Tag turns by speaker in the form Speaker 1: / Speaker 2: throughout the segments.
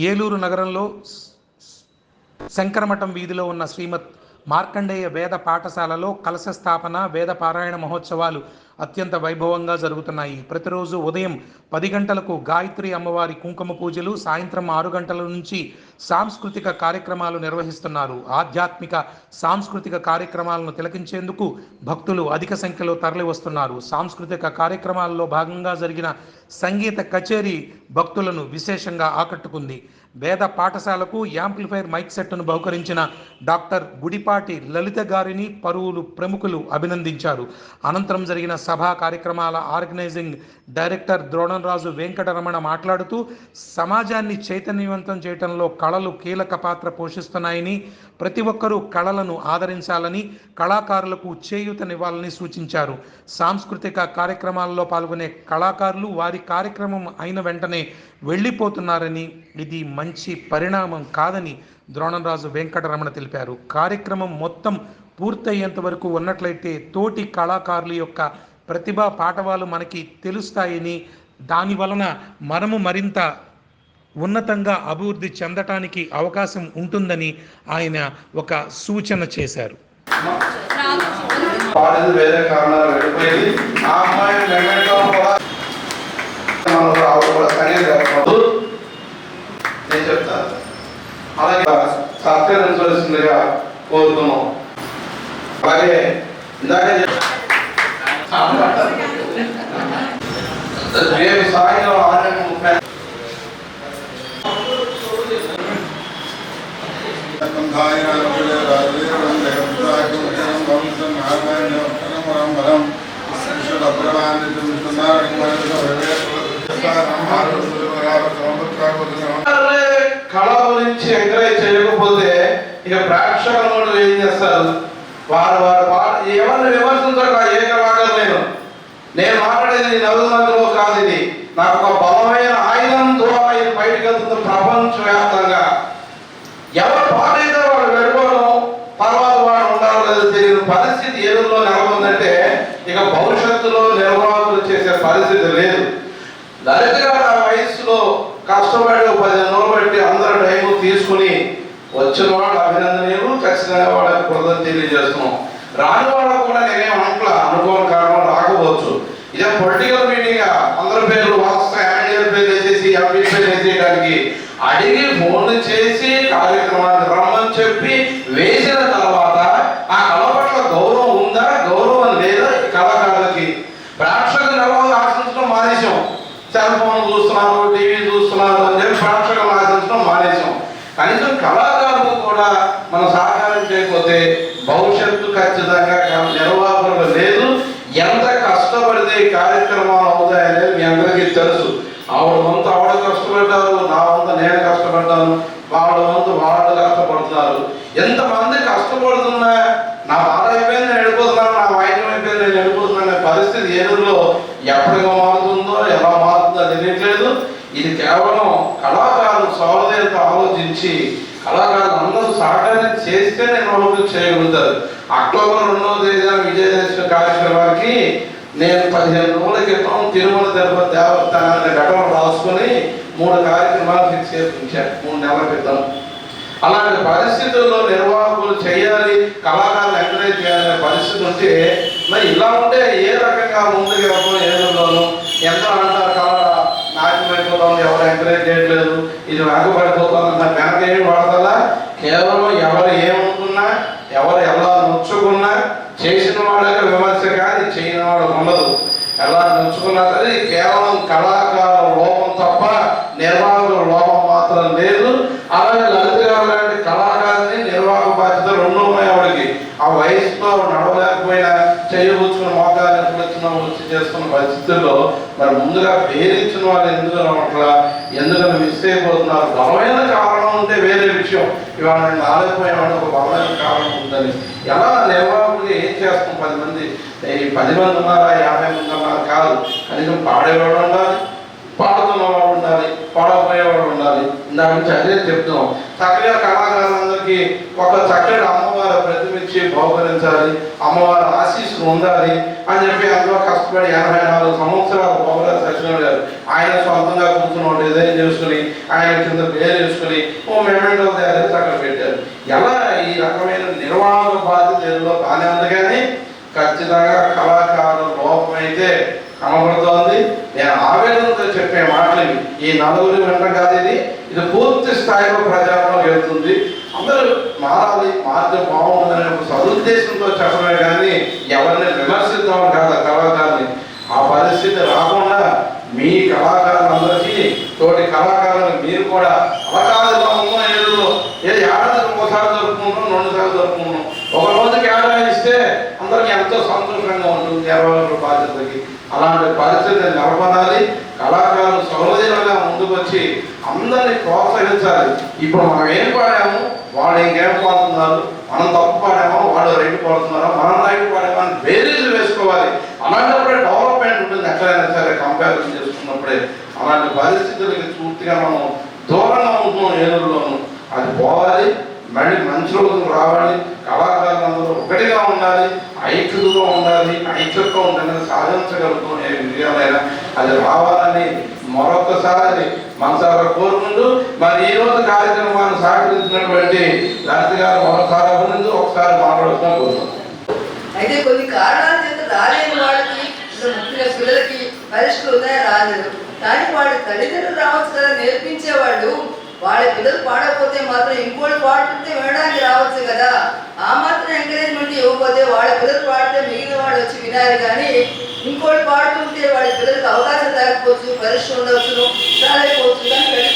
Speaker 1: ఏలూరు నగరంలో శంకరమఠం వీధిలో ఉన్న శ్రీమద్ మార్కండేయ వేద పాఠశాలలో కలశ స్థాపన, వేద పారాయణ మహోత్సవాలు అత్యంత వైభవంగా జరుగుతున్నాయి. ప్రతిరోజు ఉదయం 10 గంటలకు గాయత్రి అమ్మవారి కుంకుమ పూజలు, సాయంత్రం 6 గంటల నుంచి సాంస్కృతిక కార్యక్రమాలు నిర్వహిస్తున్నారు. ఆధ్యాత్మిక సాంస్కృతిక కార్యక్రమాలను తిలకించేందుకు భక్తులు అధిక సంఖ్యలో తరలి వస్తున్నారు. సాంస్కృతిక కార్యక్రమాల్లో భాగంగా జరిగిన సంగీత కచేరీ భక్తులను విశేషంగా ఆకట్టుకుంది. వేద పాఠశాలకు యాంప్లిఫైర్ మైక్ సెట్ను బహుకరించిన డాక్టర్ గుడిపాటి లలిత గారిని పలువురు ప్రముఖులు అభినందించారు. అనంతరం జరిగిన సభా కార్యక్రమాల ఆర్గనైజింగ్ డైరెక్టర్ ద్రోణంరాజు వెంకటరమణ మాట్లాడుతూ సమాజాన్ని చైతన్యవంతం చేయడంలో కళలు కీలక పాత్ర పోషిస్తున్నాయని, ప్రతి ఒక్కరూ కళలను ఆదరించాలని, కళాకారులకు చేయూతనివ్వాలని సూచించారు. సాంస్కృతిక కార్యక్రమాల్లో పాల్గొనే కళాకారులు వారి కార్యక్రమం అయిన వెంటనే వెళ్ళిపోతున్నారని, ఇది మంచి పరిణామం కాదని ద్రోణంరాజు వెంకటరమణ తెలిపారు. కార్యక్రమం మొత్తం పూర్తయ్యేంత వరకు ఉన్నట్లయితే తోటి కళాకారుల యొక్క ప్రతిభా పాఠవాలు మనకి తెలుస్తాయని, దాని వలన మనము మరింత ఉన్నతంగా అభివృద్ధి చెందటానికి అవకాశం ఉంటుందని ఆయన ఒక సూచన చేశారు.
Speaker 2: సత్కరించవలసిందిగా కోరుతున్నాం. అలాగే రేపు సాయంత్రం 6:30 కళ గురించి ఎంకరేజ్ చేయకపోతే ఇక ప్రేక్షకులు ఏం చేస్తారు? వారు ఎవరిని విమర్శించక ఏ కళాకారు నేను మాట్లాడేది నలుగురు మధ్యలో కాదు. ఇది నాకు ఒక బలమైన ఆయుధం ద్వారా ఇది బయటకు వెళ్తుంది ప్రపంచవ్యాప్తంగా. ఎవరు పాడైతే వాడు వెళ్ళిపోవడం, తర్వాత వాడు ఉండాలో లేదో తెలియని పరిస్థితి ఎదురులో నెలకొందంటే ఇక భవిష్యత్తులో నిర్వాహకులు చేసే పరిస్థితి లేదు. లలిత గారు ఆ వయస్సులో కష్టపడి 10 రోజులు బట్టి అందరూ టైం తీసుకుని వచ్చిన వాళ్ళు అభినందనీయులు, ఖచ్చితంగా వాళ్ళకి కృతజ్ఞతలు తెలియజేస్తున్నాం. రాని వాళ్ళకు కూడా నేనేం అంట్లా అనుకోని కారణం రాకపోవచ్చు. ఇదే పొలిటికల్ మీటింగ్ అందరి పేర్లు వాస్తవ ఎమ్మెల్యేల పేర్లు వేసేసి ఎంపీ పేర్లు వేసేయడానికి అడిగి ఫోన్లు చేసి కార్యక్రమానికి రమ్మని చెప్పి వేసిన తర్వాత ఆ కళ పట్ల గౌరవం ఉందా, గౌరవం లేదా కళాకారులకి? ప్రేక్షకులు ఎవరు ఆశించడం మానేశాం. సెల్ ఫోన్ చూస్తున్నారు, టీవీ చూస్తున్నారు అని చెప్పి ప్రేక్షకులు ఆశించడం మానేశాం. కనీసం కళాకారులు కూడా మనం సహకారం చేయకపోతే భవిష్యత్తు ఖచ్చితంగా నిర్వాహకులు లేదు. ఎంత కష్టపడితే కార్యక్రమాలు అవుతాయనేది మీ అందరికీ తెలుసు. ఆవిడ వంతు ఆవిడ కష్టపడ్డారు, నా వంతు నేను కష్టపడ్డాను, వాళ్ళ వంతు వాళ్ళు కష్టపడుతున్నారు. ఎంతమంది కష్టపడుతున్నా నా బాధ అయిపోయింది నేను వెళ్ళిపోతున్నాను, నా వైద్యం అయిపోయింది నేను వెళ్ళిపోతున్నాను అనే పరిస్థితి ఎదురులో ఎప్పటిగా మారుతుందో, ఎలా మారుతుందో తెలియట్లేదు. ఇది కేవలం కళాకారులు సౌలదేవత ఆలోచించి కళాకారులు అందరూ సహకారం చేస్తే నిర్వాహకులు చేయగలుగుతారు. అక్టోబర్ 2వ తేదీన విజయదశమి కార్యక్రమానికి నేను 15 రోజుల క్రితం తిరుమల తిరుపతి దేవస్థానాన్ని ఘటన రాసుకొని 3 కార్యక్రమాలు ఫిక్స్ చేయించాను 3 నెలల క్రితం. అలాంటి పరిస్థితుల్లో నిర్వాహకులు చేయాలి, కళాకారులు ఎంకరేజ్ చేయాలనే పరిస్థితి ఉంటే మరి ఇలా ఉంటే ఏ రకంగా ముందుకు వెళ్ళడం? ఏదోనూ ఎంతో అంటారు కళ నాశనమైపోతుంది, ఎవరు ఎంకరేజ్ చేయట్లేదు, ఇది వెనకబడిపోతుంది అన్న వెనక ఏమి వాడతా. కేవలం ఎవరు ఏమనుకున్నా, ఎవరు ఎలా నొచ్చుకున్నా చేసిన వాళ్ళకి విమర్శ కానీ చేయని వాళ్ళకి ఉండదు. ఎలా నొచ్చుకున్నా సరే కేవలం కళాకారుల లోపం తప్ప నిర్వాహకుల లోపం మాత్రం లేదు. అలాగే లలిత గారు లాంటి కళాకారుని నిర్వాహక బాధ్యత 2 ఉన్నాయి ఆవిడకి. ఆ వయసులో నడవలేకపోయినా చేయబుచ్చుకున్న మోకాలు ఎప్పుడొచ్చినా వచ్చి చేసుకున్న పరిస్థితుల్లో మరి ముందుగా వేరించిన వాళ్ళు ఎందుకు అట్లా ఎందుకని మిస్ అయిపోతున్నారు? బలమైన కారణం ఉంటే వేరే విషయం. ఇవాళ నేను ఆలైపోయామని ఒక బలమైన కారణం ఉందని ఎలా నిర్వాహకులు ఏం చేస్తాం? 10 మంది ఉన్నారా, 50 మంది ఉన్నారా కాదు. కనీసం పాడేవాడు ఉండాలి, పాడుతున్నవాడు ఉండాలి, పాడపోయేవాడు ఉండాలి. దాని నుంచి అదే చెప్తున్నాం. చక్కగా కళాకారులందరికీ ఒక చక్కటి అమ్మవారి ప్రతిమిచ్చి బహుకరించాలి, అమ్మవారి ఆశీస్సులు ఉండాలి అని చెప్పి అందులో కష్టపడి 84 సంవత్సరాలు బాబురావు సత్యనారాయణ గారు ఆయన సొంతంగా కూర్చుని డిజైన్ చేసుకుని ఆయన కింద పేరు వేసుకుని ఓ మెమెంటో తయారు చేసి అక్కడ పెట్టారు. ఎలా ఈ రకమైన నిర్వహణ బాధ్యత ఏదో బాగానే ఉంది, కానీ ఖచ్చితంగా కళాకారుల లోపం అయితే కనబడుతోంది. నేను ఆవేదనతో చెప్పే మాటలు ఈ నలుగురు వినడం కాదు, ఇది పూర్తి స్థాయిలో ప్రజారంలో వెళ్తుంది. అందరూ మారాలి, మారితే బాగుంటుందనే ఒక సదుద్దేశంతో చెప్పడమే కానీ ఎవరిని విమర్శిద్దామని కాదు కళాకారుని. ఆ పరిస్థితి రాకుండా మీ కళాకారులందరికీ తోటి కళాకారులు మీరు కూడా అవకాశంలో ఉన్న ఏళ్ళలో ఏడాదికి ఒకసారి జరుపుకుంటాం, 2 సార్లు జరుపుకుంటాం. ఒక రోజుకి ఏడాది ఇస్తే అందరికి ఎంతో సంతోషంగా ఉంటుంది 20 బాధ్యతకి. అలాంటి పరిస్థితిని నెలకొనాలి. కళాకారులు సహృదయంగా ముందుకు వచ్చి అందరినీ ప్రోత్సహించాలి. ఇప్పుడు మనం ఏం పాడాము, వాళ్ళు ఇంకేం పాడుతున్నారు, మనం తప్పు పాడామో వాళ్ళు రైట్ పాడుతున్నారో మనం రైట్ పాడామో అని బేరీజు వేసుకోవాలి. అలాంటప్పుడే డెవలప్మెంట్ ఉంటుంది. ఎక్కడైనా సరే కంపారిజన్ చేసుకున్నప్పుడే అలాంటి పరిస్థితులకి పూర్తిగా మనం దూరంగా ఉంటున్నాం. ఏనుగులోనూ అది పోవాలి, మళ్ళీ మంచి రోజులు రావాలి. కళాకారులందరూ ఒకటిగా ఉండాలి, ఐక్యతతో ఉండాలి. ఐక్యతతో ఉండాలని సాధించగలుగుతాం ఏ విజయాలైనా. అది రావాలని మరొకసారి మనసారా కోరుకుంటూ మరి ఈ రోజు కార్యక్రమాన్ని సహకరించినటువంటి లలిత గారు మరొకసారి అభినందించి ఒకసారి మాట్లాడుతూ కోరుతున్నాం.
Speaker 3: అయితే కొన్ని కారణాల చేత రాలేని వాళ్ళకి ముఖ్యంగా పిల్లలకి పరిస్థితులు ఉన్నాయి, రాలేదు. కానీ వాళ్ళ తల్లిదండ్రులు రావచ్చు కదా నేర్పించేవాళ్ళు. వాళ్ళ పిల్లలు పాడకపోతే మాత్రం ఇంకోటి పాడుతుంటే వినడానికి రావచ్చు కదా. ఆ మాత్రం ఎంకరేజ్మెంట్ ఇవ్వకపోతే వాళ్ళ పిల్లలు పాడితే మిగిలిన వాళ్ళు వచ్చి వినాలి. కానీ ఇంకోటి పాడుతుంటే వాళ్ళ పిల్లలకు అవకాశం లేకపోవచ్చు, పరీక్ష ఉండవచ్చు, చాలైపోవచ్చు. కానీ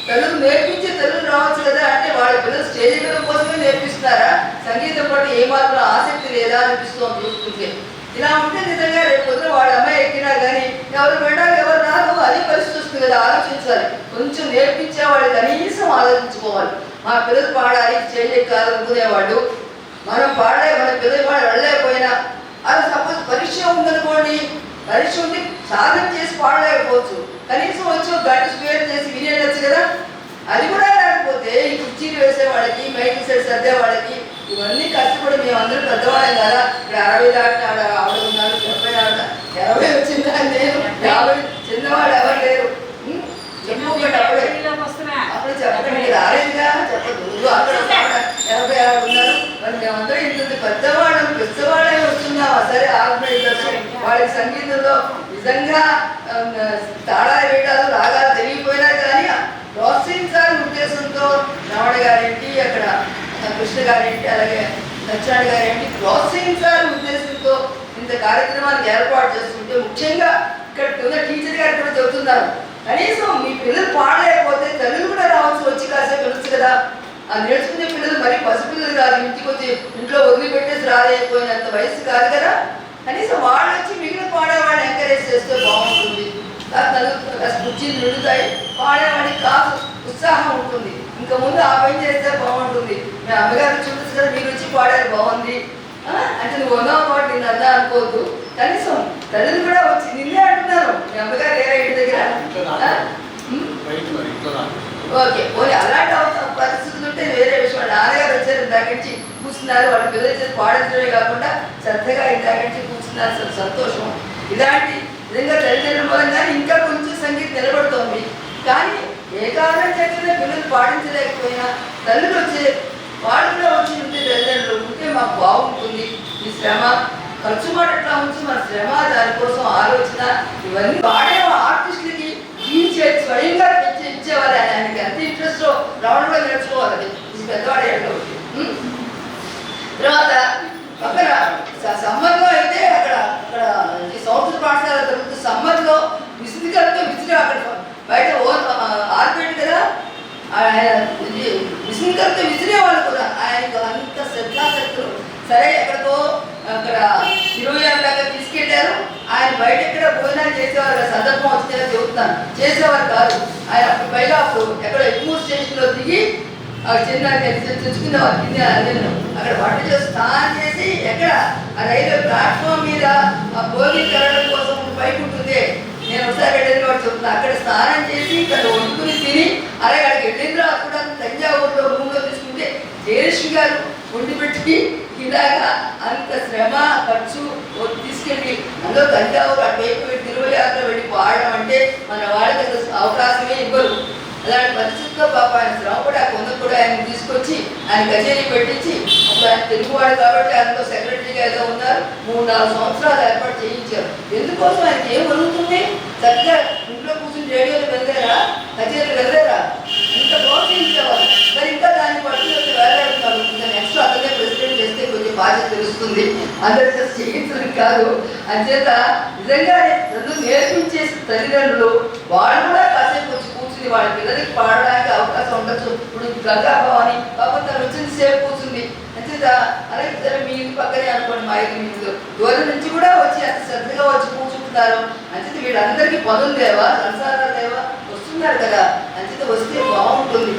Speaker 3: తెలుగు నేర్పించే తెలుగు రావచ్చు కదా. అంటే వాళ్ళ పిల్లలు స్టేజ్ ఎక్కడం కోసమే నేర్పిస్తున్నారా? సంగీతం పట్ల ఏమాత్రం ఆసక్తి లేదా అనిపిస్తుంది చూస్తుంటే. ఇలా ఉంటే నిజంగా రేపు పొద్దున వాళ్ళ అమ్మాయి ఎక్కినా కానీ ఎవరు వెళ్ళాలి, ఎవరు రాదు, అదే పరిస్థితి వస్తుంది కదా. ఆలోచించాలి. కొంచెం నేర్పించే వాళ్ళు కనీసం ఆలోచించుకోవాలి. మా పిల్లలు పాడాలి, స్టేజ్ ఎక్కాలనుకునేవాళ్ళు, మనం పాడలే, మన పిల్లలు వాళ్ళు వెళ్ళలేకపోయినా అది సపోజ్ పరీక్ష ఉందనుకోండి, పరీక్ష ఉండి సాధన చేసి పాడలేకపోవచ్చు, కనీసం వచ్చి ఒక గంట స్పేర్ చేసి వినేయచ్చు కదా. అది కూడా లేకపోతే ఈ కుర్చీలు వేసే వాళ్ళకి, మైక్ సెట్ సర్దే వాళ్ళకి ఇవన్నీ కష్టపడి మేమందరూ పెద్దవాళ్ళం కదా. ఇక్కడ 60 దాటిన ఆవిడ ఉన్నారు, 70 వచ్చిందా, నేను 50 చిన్నవాళ్ళు ఎవరు లేరు. అప్పుడు చెప్పండి రాలేదుగా, చెప్పదు అక్కడ 86 ఉన్నారు. మరి మేమందరూ ఇంత పెద్దవాళ్ళే వస్తున్నాం. సరే ఆర్గనైజర్స్ వాళ్ళకి సంగీతంలో నిజంగా తాళాలు వేయడాలు రాగాలు తెలియపోయినా కానీ ప్రోత్సహించాలని ఉద్దేశంతో రమణ గారేంటి, అక్కడ కృష్ణ గారేంటి, అలాగే సత్యనారాయణ గారేంటి ప్రోత్సహించాలని ఉద్దేశంతో ఇంత కార్యక్రమానికి ఏర్పాటు చేస్తుంటే, ముఖ్యంగా ఇక్కడ ఉన్న టీచర్ గారు కూడా చెబుతున్నారు, కనీసం మీ పిల్లలు పాడలేకపోతే తెలుగు కూడా రావచ్చు, వచ్చి కాసేపు తెలుసు కదా. అది నేర్చుకునే పిల్లలు మరి పసిపిల్లలు కాదు, ఇంటికి వచ్చి ఇంట్లో వదిలిపెట్టేసి రాలేకపోయినంత వయసు కాదు కదా. కనీసం వాళ్ళు వచ్చి మిగిలిన పాడేవాడిని ఎంకరేజ్ చేస్తే బాగుంటుంది. కుర్చీలు నిండుతాయి, పాడేవాడికి కాదు ఉత్సాహం ఉంటుంది. ఇంకా ముందు ఆ పని చేస్తే బాగుంటుంది. మీ అమ్మగారు చూపించు కదా, మీరు వచ్చి పాడారు బాగుంది అంటే నువ్వు ఉన్నావు కాబట్టి నేను అన్నా అనుకోవద్దు. కనీసం తల్లిని కూడా వచ్చి నిన్నే అంటున్నారు, మీ అమ్మగారు లేరా ఇంటి దగ్గర. ఓకే పోనీ అలాంటి పరిస్థితులు ఉంటే వేరే విషయం. నాన్నగారు వచ్చారు, ఇందాక నుంచి కూర్చున్నారు, వాళ్ళ పిల్లలు చేసి పాడించడమే కాకుండా శ్రద్ధగా ఇందాక నుంచి కూర్చున్నారు, సంతోషం. ఇలాంటి నిజంగా తల్లిదండ్రుల మూలంగానే ఇంకా కొంచెం సంగీతం నిలబడుతోంది. కానీ ఏ కారణం చేతనే పిల్లలు పాటించలేకపోయినా తల్లులు వచ్చే వాళ్ళు కూడా వచ్చి ఉంటే తల్లిదండ్రులు ఉంటే మాకు బాగుంటుంది. ఈ శ్రమ ఖర్చు మాట ఎట్లా ఉంచి మన శ్రమ, దానికోసం ఆలోచన, ఇవన్నీ వాడే ఆర్టిస్టులకి స్వయంగా ఇచ్చేవారు. ఆయనకి ఎంత ఇంట్రెస్ట్ రావడంలో నేర్చుకోవాలి. ఇది పెద్దవాడే తర్వాత అక్కడ సమ్మర్లో అయితే అక్కడ సంస్కృత పాఠశాల జరుగుతుంది. సమ్మర్లో విసిరికలతో విసిరి అక్కడ బయట ఆర్పెట్టి కదా, విసిరికలతో విసిరేవాళ్ళు కూడా. ఆయనకు అంత శ్రద్ధాశక్తులు. సరే ఎక్కడికో అక్కడ 26 దాకా తీసుకెళ్ళారు. ఆయన బయట ఎక్కడ భోజనాలు చేసేవారు, సందర్భం వస్తే చెబుతున్నాను, చేసేవారు కాదు. ఆయన అప్పుడు పైగా అప్పుడు ఎక్కడ ఎగ్మూర్ స్టేషన్లో దిగి చిన్న తెచ్చుకునేవారు. కింద అక్కడ వంట చేసి స్నానం చేసి ఎక్కడ ఆ రైల్వే ప్లాట్ఫామ్ మీద ఆ భోగి కరడం కోసం పైకి ఉంటుంది, నేను ఒకసారి వెళ్ళిన వాడు చెప్తున్నా, అక్కడ స్నానం చేసి ఇక్కడ వండుకుని తిని అలాగే అక్కడికి వెళ్ళిన తర్వాత కూడా తంజావూరులో రూమ్లో తీసుకుంటే జయలక్ష్మి గారు వండి పెట్టి ఇలాగా అంత శ్రమ ఖర్చు తీసుకెళ్ళి అందులో తంజావూరు అటువైపు తిరువయాత్ర వెళ్ళి పాడడం అంటే మన వాళ్ళకి అసలు అవకాశమే ఇవ్వరు. అలాంటి పరిస్థితుల్లో పాప ఆయన శ్రమపడి ఆ కొందరు కూడా ఆయన తీసుకొచ్చి ఆయన కచేరీ పెట్టించి అప్పుడు ఆయన తెలుగువాడు కాబట్టి ఆయనతో సెక్రటరీగా ఏదో ఉన్నారు. 3-4 సంవత్సరాలు ఏర్పాటు చేయించారు. ఎందుకోసం ఆయనకి ఏం జరుగుతుంది? చక్కగా ఇంట్లో కూర్చుని రేడియోలు వెళ్ళారా, కచేరీలు వెళ్ళారా, ఇంత ప్రోత్సహించేవారు. మరి ఇంకా దాన్ని పట్టుదల వేలాడుతున్నారు. ఇంకా నెక్స్ట్ అతనే ప్రెసిడెంట్ చేస్తే కొంచెం బాధ్యత తెలుస్తుంది. అందరికీ చేయించడం కాదు. అంచేత నిజంగా నేర్పించే తల్లిదండ్రులు వాళ్ళు కూడా కాసేపు వచ్చి కూర్చుని వాళ్ళ పిల్లలకి పాడడానికి అవకాశం ఉండొచ్చు. ఇప్పుడు గంగాభవాని పాపం తను వచ్చింది సేపు కూర్చుంది. అంచేత అలాగే సరే మీ ఇంటి పక్కనే అనుకోండి, మా ఇంటి మీకు దూరం నుంచి కూడా వచ్చి అంత శ్రద్ధగా వచ్చి కూర్చుంటున్నారు. అంచేత వీళ్ళందరికీ పనులు లేవా, సంసారాలు లేవా, వస్తున్నారు కదా. అంచేత వస్తే బాగుంటుంది.